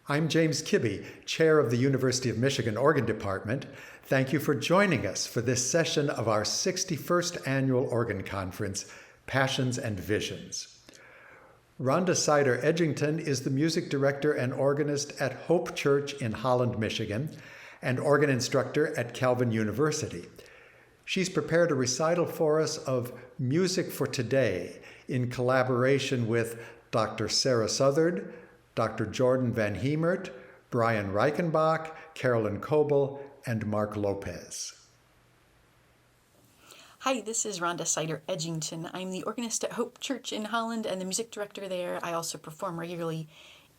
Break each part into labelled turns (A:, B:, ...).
A: I'm James Kibbe, Chair of the University of Michigan Organ Department. Thank you for joining us for this session of our 61st Annual Organ Conference, Passions and Visions. Rhonda Edgington is the music director and organist at Hope Church in Holland, Michigan, and organ instructor at Calvin University. She's prepared a recital for us of Music for Today in collaboration with Dr. Sarah Southard, Dr. Jordan Van Hemert, Brian Reichenbach, Carolyn Coble, and Mark Lopez.
B: Hi, this is Rhonda Edgington. I'm the organist at Hope Church in Holland and the music director there. I also perform regularly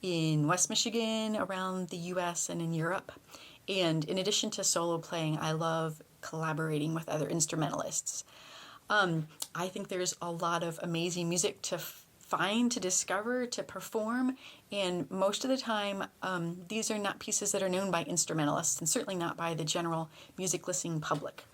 B: in West Michigan, around the US, and in Europe. And in addition to solo playing, I love collaborating with other instrumentalists. I think there's a lot of amazing music to find, to discover, to perform, and most of the time these are not pieces that are known by instrumentalists and certainly not by the general music listening public.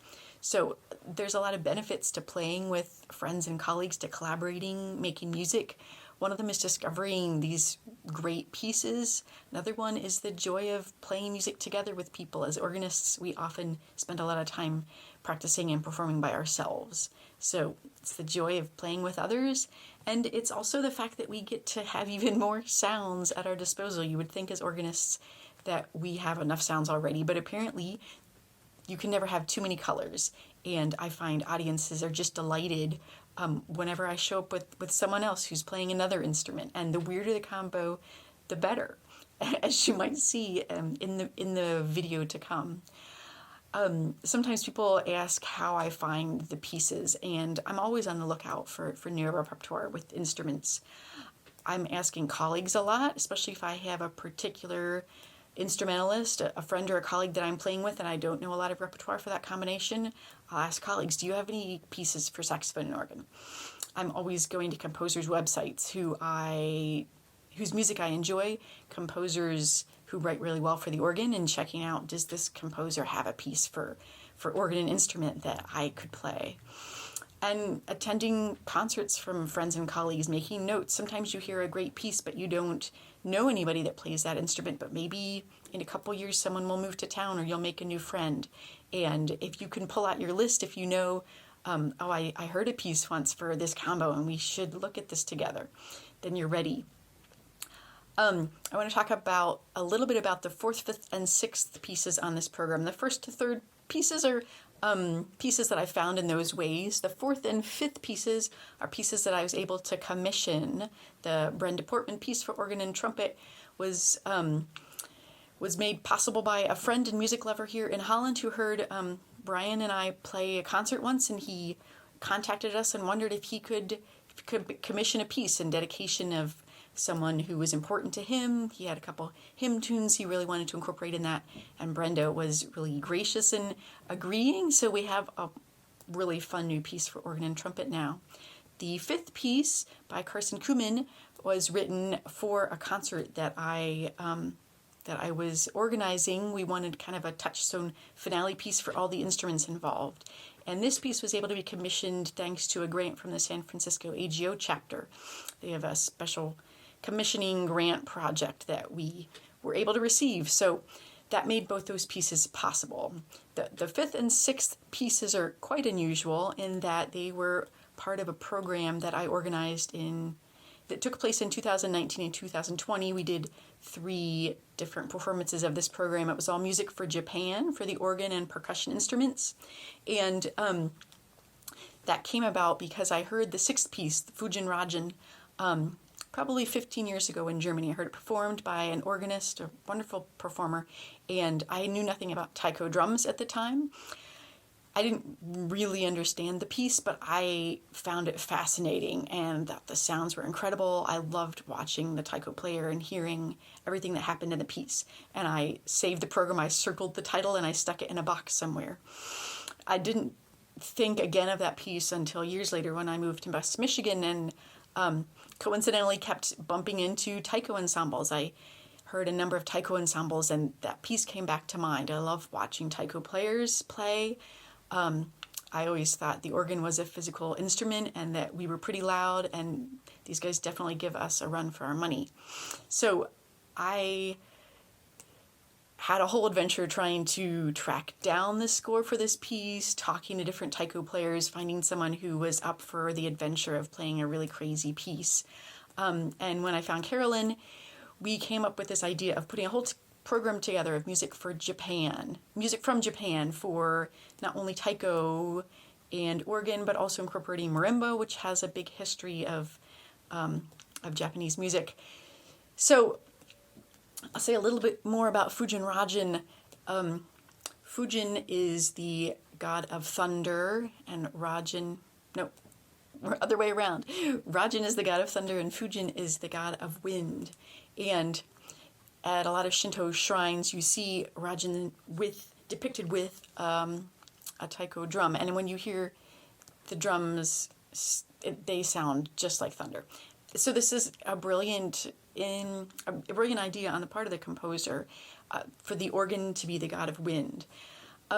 B: So there's a lot of benefits to playing with friends and colleagues, to collaborating, making music. One of them is discovering these great pieces. Another one is the joy of playing music together with people. As organists, we often spend a lot of time practicing and performing by ourselves. So it's the joy of playing with others, and it's also the fact that we get to have even more sounds at our disposal. You would think as organists that we have enough sounds already, but apparently you can never have too many colors, and I find audiences are just delighted whenever I show up with someone else who's playing another instrument, and the weirder the combo, the better, as you might see in the video to come. Sometimes people ask how I find the pieces, and I'm always on the lookout for new repertoire with instruments. I'm asking colleagues a lot, especially if I have a particular instrumentalist, a friend or a colleague that I'm playing with and I don't know a lot of repertoire for that combination. I'll ask colleagues, do you have any pieces for saxophone and organ? I'm always going to composers' websites whose music I enjoy, composers who write really well for the organ, and checking out, does this composer have a piece for organ and instrument that I could play? And attending concerts from friends and colleagues, making notes. Sometimes you hear a great piece, but you don't know anybody that plays that instrument, but maybe in a couple years someone will move to town or you'll make a new friend. And if you can pull out your list, if you know, I heard a piece once for this combo and we should look at this together, then you're ready. I want to talk about a little bit about the fourth, fifth, and sixth pieces on this program. The first to third pieces are pieces that I found in those ways. The fourth and fifth pieces are pieces that I was able to commission. The Brenda Portman piece for organ and trumpet was made possible by a friend and music lover here in Holland who heard Brian and I play a concert once, and he contacted us and wondered if he could commission a piece in dedication of someone who was important to him. He had a couple hymn tunes he really wanted to incorporate in that, and Brenda was really gracious in agreeing, so we have a really fun new piece for organ and trumpet now. The fifth piece by Carson Cooman was written for a concert that I was organizing. We wanted kind of a touchstone finale piece for all the instruments involved. And this piece was able to be commissioned thanks to a grant from the San Francisco AGO chapter. They have a special commissioning grant project that we were able to receive. So that made both those pieces possible. The fifth and sixth pieces are quite unusual in that they were part of a program that I organized that took place in 2019 and 2020. We did 3 different performances of this program. It was all music for Japan, for the organ and percussion instruments. And that came about because I heard the sixth piece, the Fujin Raijin, probably 15 years ago in Germany. I heard it performed by an organist, a wonderful performer, and I knew nothing about Taiko drums at the time. I didn't really understand the piece, but I found it fascinating and that the sounds were incredible. I loved watching the taiko player and hearing everything that happened in the piece. And I saved the program, I circled the title, and I stuck it in a box somewhere. I didn't think again of that piece until years later when I moved to West Michigan and coincidentally kept bumping into taiko ensembles. I heard a number of taiko ensembles and that piece came back to mind. I love watching taiko players play. I always thought the organ was a physical instrument and that we were pretty loud, and these guys definitely give us a run for our money. So I had a whole adventure trying to track down the score for this piece, talking to different taiko players, finding someone who was up for the adventure of playing a really crazy piece. And when I found Carolyn, we came up with this idea of putting a whole program together of music from Japan for not only taiko and organ, but also incorporating marimba, which has a big history of Japanese music. So I'll say a little bit more about Fujin Raijin. Fujin is the god of thunder, and other way around. Raijin is the god of thunder, and Fujin is the god of wind. And at a lot of Shinto shrines, you see Raijin depicted with a taiko drum. And when you hear the drums, they sound just like thunder. So this is a brilliant idea on the part of the composer for the organ to be the god of wind.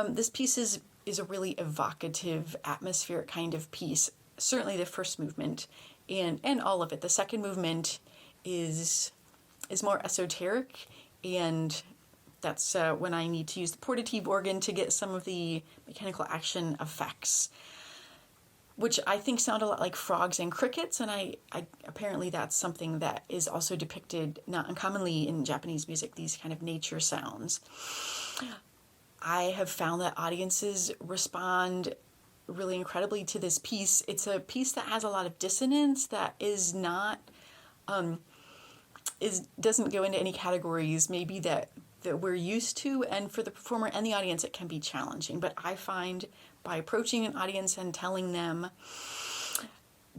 B: This piece is a really evocative, atmospheric kind of piece. Certainly the first movement and all of it. The second movement is more esoteric, and that's when I need to use the portative organ to get some of the mechanical action effects, which I think sound a lot like frogs and crickets, and I apparently that's something that is also depicted not uncommonly in Japanese music, these kind of nature sounds. I have found that audiences respond really incredibly to this piece. It's a piece that has a lot of dissonance, that is not doesn't go into any categories maybe that we're used to, and for the performer and the audience it can be challenging. But I find by approaching an audience and telling them,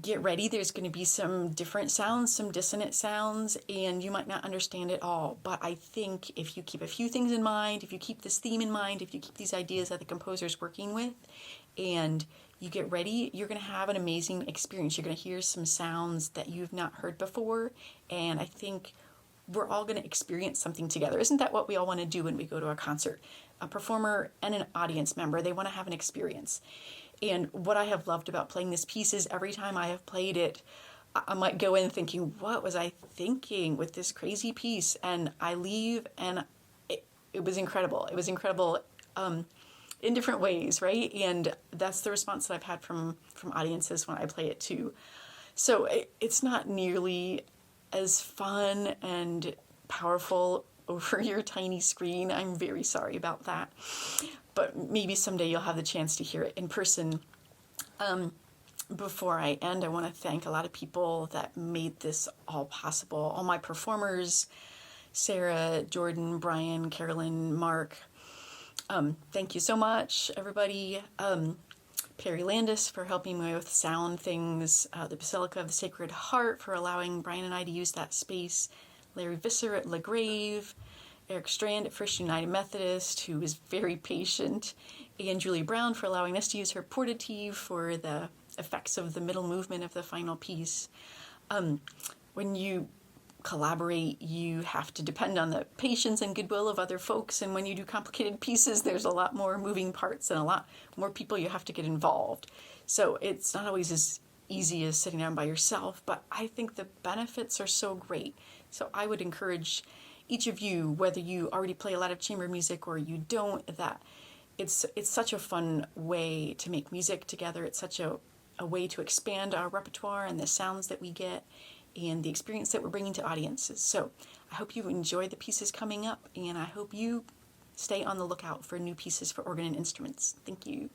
B: get ready, there's going to be some different sounds, some dissonant sounds, and you might not understand it all. But I think if you keep a few things in mind, if you keep this theme in mind, if you keep these ideas that the composer's working with, and you get ready, you're going to have an amazing experience. You're going to hear some sounds that you've not heard before, and I think we're all going to experience something together. Isn't that what we all want to do when we go to a concert? A performer and an audience member, they want to have an experience. And what I have loved about playing this piece is every time I have played it, I might go in thinking, what was I thinking with this crazy piece? And I leave and it was incredible. It was incredible in different ways, right? And that's the response that I've had from audiences when I play it too. So it's not nearly as fun and powerful over your tiny screen. I'm very sorry about that. But maybe someday you'll have the chance to hear it in person. Before I end, I want to thank a lot of people that made this all possible. All my performers, Sarah, Jordan, Brian, Carolyn, Mark. Thank you so much, everybody. Perry Landis for helping me with sound things, the Basilica of the Sacred Heart for allowing Brian and I to use that space, Larry Visser at LaGrave, Eric Strand at First United Methodist, who was very patient, and Julie Brown for allowing us to use her portative for the effects of the middle movement of the final piece. When you collaborate, you have to depend on the patience and goodwill of other folks, and when you do complicated pieces, there's a lot more moving parts and a lot more people you have to get involved. So it's not always as easy as sitting down by yourself, but I think the benefits are so great. So I would encourage each of you, whether you already play a lot of chamber music or you don't, that it's such a fun way to make music together. It's such a way to expand our repertoire and the sounds that we get and the experience that we're bringing to audiences. So I hope you enjoy the pieces coming up, and I hope you stay on the lookout for new pieces for organ and instruments. Thank you.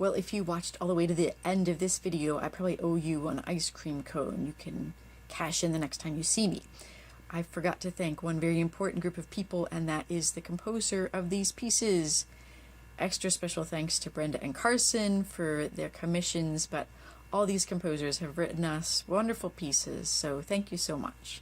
B: Well, if you watched all the way to the end of this video, I probably owe you an ice cream cone you can cash in the next time you see me. I forgot to thank one very important group of people, and that is the composer of these pieces. Extra special thanks to Brenda and Carson for their commissions, but all these composers have written us wonderful pieces, so thank you so much.